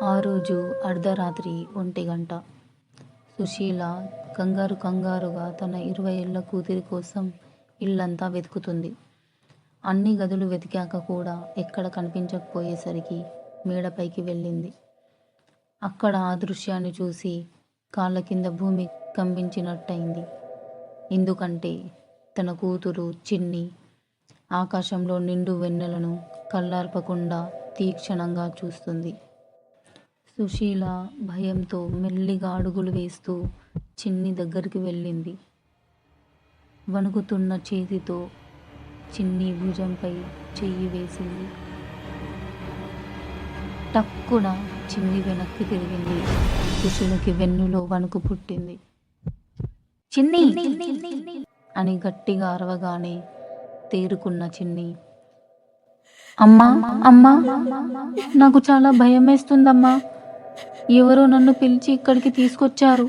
ఆ రోజు అర్ధరాత్రి 1 గంట. సుశీల కంగారుగా తన 20 ఏళ్ల కూతురి కోసం ఇల్లంతా వెతుకుతుంది. అన్ని గదులు వెతికాక కూడా ఎక్కడ కనిపించకపోయేసరికి మేడపైకి వెళ్ళింది. అక్కడ ఆ దృశ్యాన్ని చూసి కాళ్ళ కింద భూమి కంపించినట్టయింది. ఎందుకంటే తన కూతురు చిన్ని ఆకాశంలో నిండు వెన్నెలను కళ్ళార్పకుండా తీక్షణంగా చూస్తుంది. సుశీల భయంతో మెల్లిగా అడుగులు వేస్తూ చిన్ని దగ్గరికి వెళ్ళింది. వణుకుతున్న చేతితో చిన్ని భుజంపై చెయ్యి వేసింది. టక్కున చిన్ని వెనక్కి తిరిగింది. సుశీలకి వెన్నులో వణుకు పుట్టింది. చిన్ని అని గట్టిగా అరవగానే తేరుకున్న చిన్ని, అమ్మా అమ్మా, నాకు చాలా భయం వేస్తుందమ్మా. ఎవరో నన్ను పిలిచి ఇక్కడికి తీసుకొచ్చారు.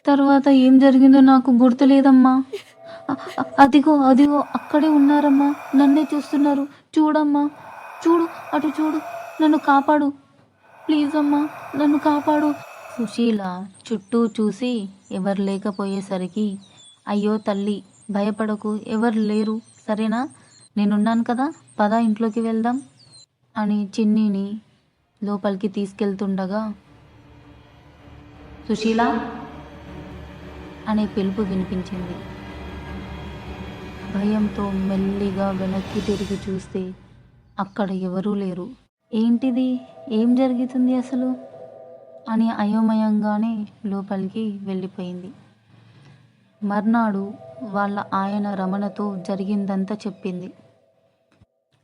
తర్వాత ఏం జరిగిందో నాకు గుర్తులేదమ్మా. అదిగో అదిగో అక్కడే ఉన్నారమ్మా, నన్నే చూస్తున్నారు. చూడమ్మా, చూడు, అటు చూడు, నన్ను కాపాడు, ప్లీజ్ అమ్మా, నన్ను కాపాడు. సుశీల చుట్టూ చూసి ఎవరు లేకపోయేసరికి, అయ్యో తల్లి, భయపడకు, ఎవరు లేరు, సరేనా, నేనున్నాను కదా, పద ఇంట్లోకి వెళ్దాం అని చిన్నిని లోపలికి తీసుకెళ్తుండగా సుశీల అనే పిలుపు వినిపించింది. భయంతో మెల్లిగా వెనక్కి తిరిగి చూస్తే అక్కడ ఎవరూ లేరు. ఏంటిది, ఏం జరుగుతుంది అసలు అని అయోమయంగానే లోపలికి వెళ్ళిపోయింది. మర్నాడు వాళ్ళ ఆయన రమణతో జరిగిందంతా చెప్పింది.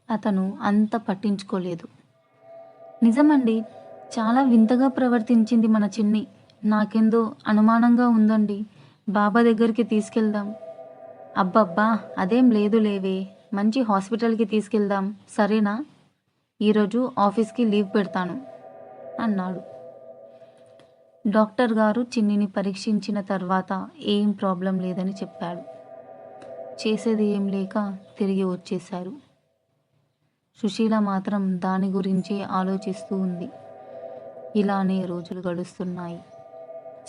అతను అంత పట్టించుకోలేదు. నిజమండి, చాలా వింతగా ప్రవర్తించింది మన చిన్ని. నాకెందో అనుమానంగా ఉందండి. బాబా దగ్గరికి తీసుకెళ్దాం. అబ్బబ్బా, అదేం లేదు లేవే, మంచి హాస్పిటల్కి తీసుకెళ్దాం, సరేనా, ఈరోజు ఆఫీస్కి లీవ్ పెడతాను అన్నాడు. డాక్టర్ గారు చిన్నిని పరీక్షించిన తర్వాత ఏం ప్రాబ్లం లేదని చెప్పాడు. చేసేది ఏం లేక తిరిగి వచ్చేశారు. సుశీల మాత్రం దాని గురించి ఆలోచిస్తూ ఉంది. ఇలానే రోజులు గడుస్తున్నాయి.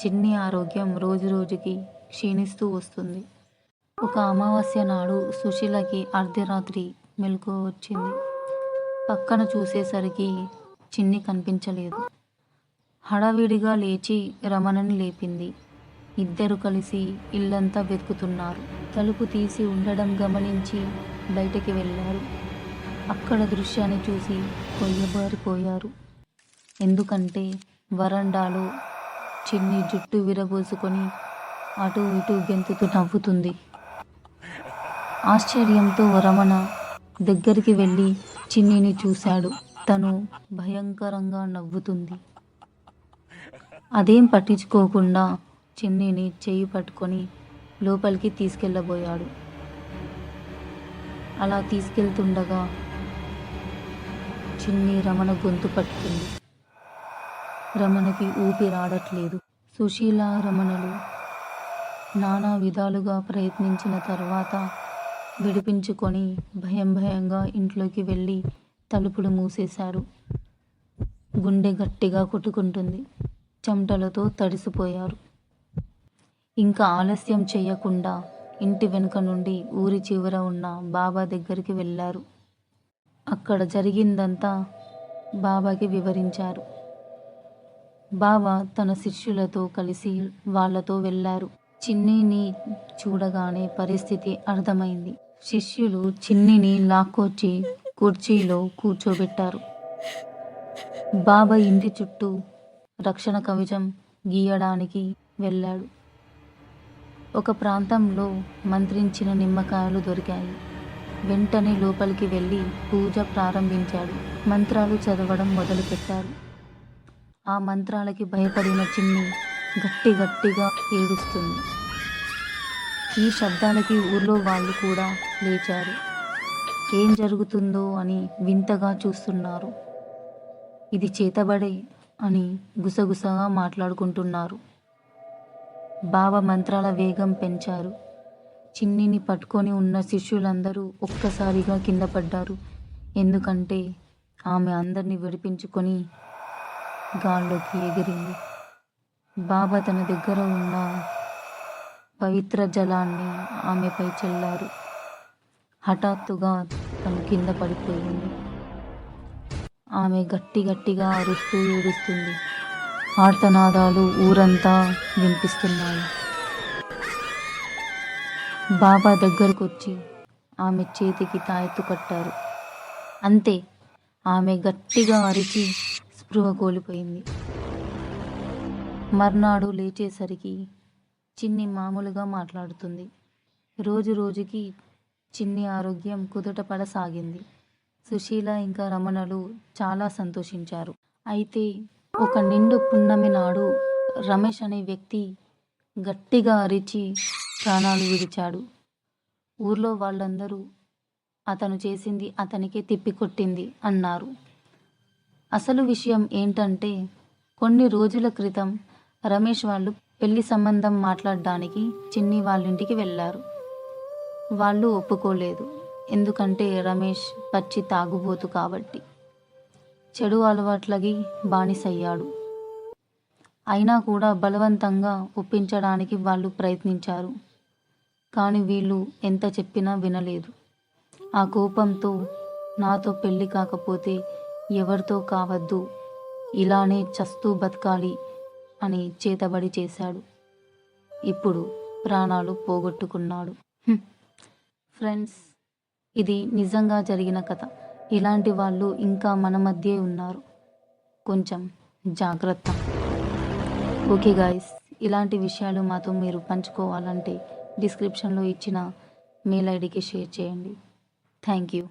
చిన్ని ఆరోగ్యం రోజురోజుకి క్షీణిస్తూ వస్తుంది. ఒక అమావాస్య నాడు సుశీలకి అర్ధరాత్రి మెలకువ వచ్చింది. పక్కన చూసేసరికి చిన్ని కనిపించలేదు. హడావిడిగా లేచి రమణని లేపింది. ఇద్దరు కలిసి ఇల్లంతా వెతుకుతున్నారు. తలుపు తీసి ఉండడం గమనించి బయటికి వెళ్ళారు. అక్కడ దృశ్యాన్ని చూసి కొయ్యబారిపోయారు. ఎందుకంటే వరండాలో చిన్ని జుట్టు విరబోసుకొని అటు ఇటు గెంతుతూ నవ్వుతుంది. ఆశ్చర్యంతో రమణ దగ్గరికి వెళ్ళి చిన్నిని చూశాడు. తను భయంకరంగా నవ్వుతుంది. అదేం పట్టించుకోకుండా చిన్నిని చెయ్యి పట్టుకొని లోపలికి తీసుకెళ్ళబోయాడు. అలా తీసుకెళ్తుండగా చిన్ని రమణ గొంతు పట్టుకుంది. రమణకి ఊపిరాడట్లేదు. సుశీల రమణలు నానా విధాలుగా ప్రయత్నించిన తర్వాత విడిపించుకొని భయంగా ఇంట్లోకి వెళ్ళి తలుపులు మూసేశారు. గుండె గట్టిగా కొట్టుకుంటుంది. చెమటలతో తడిసిపోయారు. ఇంకా ఆలస్యం చేయకుండా ఇంటి వెనుక నుండి ఊరి చివర ఉన్న బాబా దగ్గరికి వెళ్ళారు. అక్కడ జరిగిందంతా బాబాకి వివరించారు. బాబా తన శిష్యులతో కలిసి వాళ్లతో వెళ్ళారు. చిన్నిని చూడగానే పరిస్థితి అర్థమైంది. శిష్యులు చిన్నిని లాక్కొచ్చి కుర్చీలో కూర్చోబెట్టారు. బాబా ఇంటి చుట్టూ రక్షణ కవచం గీయడానికి వెళ్ళాడు. ఒక ప్రాంతంలో మంత్రించిన నిమ్మకాయలు దొరికాయి. వెంటనే లోపలికి వెళ్ళి పూజ ప్రారంభించాడు. మంత్రాలు చదవడం మొదలుపెట్టారు. ఆ మంత్రాలకి భయపడిన చిన్ని గట్టిగా ఏడుస్తుంది. ఈ శబ్దాలకి ఊర్లో వాళ్ళు కూడా లేచారు. ఏం జరుగుతుందో అని వింతగా చూస్తున్నారు. ఇది చేతబడే అని గుసగుసగా మాట్లాడుకుంటున్నారు. బాబా మంత్రాల వేగం పెంచారు. చిన్నిని పట్టుకొని ఉన్న శిష్యులందరూ ఒక్కసారిగా కింద పడ్డారు. ఎందుకంటే ఆమె అందరినీ విడిపించుకొని గాల్లోకి ఎగిరింది. బాబా తన దగ్గర ఉన్న పవిత్ర జలాన్ని ఆమెపై చల్లారు. హఠాత్తుగా తను కింద పడిపోయింది. ఆమె గట్టిగా అరుస్తూ ఏడుస్తుంది. ఆర్తనాదాలు ఊరంతా వినిపిస్తున్నాయి. బాబా దగ్గరకొచ్చి ఆమె చేతికి తాయెత్తు కట్టారు. అంతే, ఆమె గట్టిగా అరిచి స్పృహ కోల్పోయింది. మర్నాడు లేచేసరికి చిన్ని మామూలుగా మాట్లాడుతుంది. రోజుకి చిన్ని ఆరోగ్యం కుదుటపడసాగింది. సుశీల ఇంకా రమణలు చాలా సంతోషించారు. అయితే ఒక నిండు పున్నమి నాడు రమేష్ అనే వ్యక్తి గట్టిగా అరిచి ప్రాణాలు విడిచాడు. ఊర్లో వాళ్ళందరూ అతను చేసింది అతనికే తిప్పికొట్టింది అన్నారు. అసలు విషయం ఏంటంటే, కొన్ని రోజుల క్రితం రమేష్ వాళ్ళు పెళ్లి సంబంధం మాట్లాడడానికి చిన్ని వాళ్ళింటికి వెళ్ళారు. వాళ్ళు ఒప్పుకోలేదు. ఎందుకంటే రమేష్ పచ్చి తాగుబోతు కాబట్టి. చెడు అలవాట్లకి బానిసయ్యాడు. అయినా కూడా బలవంతంగా ఒప్పించడానికి వాళ్ళు ప్రయత్నించారు. కానీ వీళ్ళు ఎంత చెప్పినా వినలేదు. ఆ కోపంతో నాతో పెళ్లి కాకపోతే ఎవరితో కావద్దు, ఇలానే చస్తూ బతకాలి అని చేతబడి చేశాడు. ఇప్పుడు ప్రాణాలు పోగొట్టుకున్నాడు. ఫ్రెండ్స్, ఇది నిజంగా జరిగిన కథ. ఇలాంటి వాళ్ళు ఇంకా మన మధ్యే ఉన్నారు. కొంచెం జాగ్రత్త. ఓకే గాయస్, ఇలాంటి విషయాలు మాతో మీరు పంచుకోవాలంటే డిస్క్రిప్షన్లో ఇచ్చిన మెయిల్ ఐడికి షేర్ చేయండి. Thank you.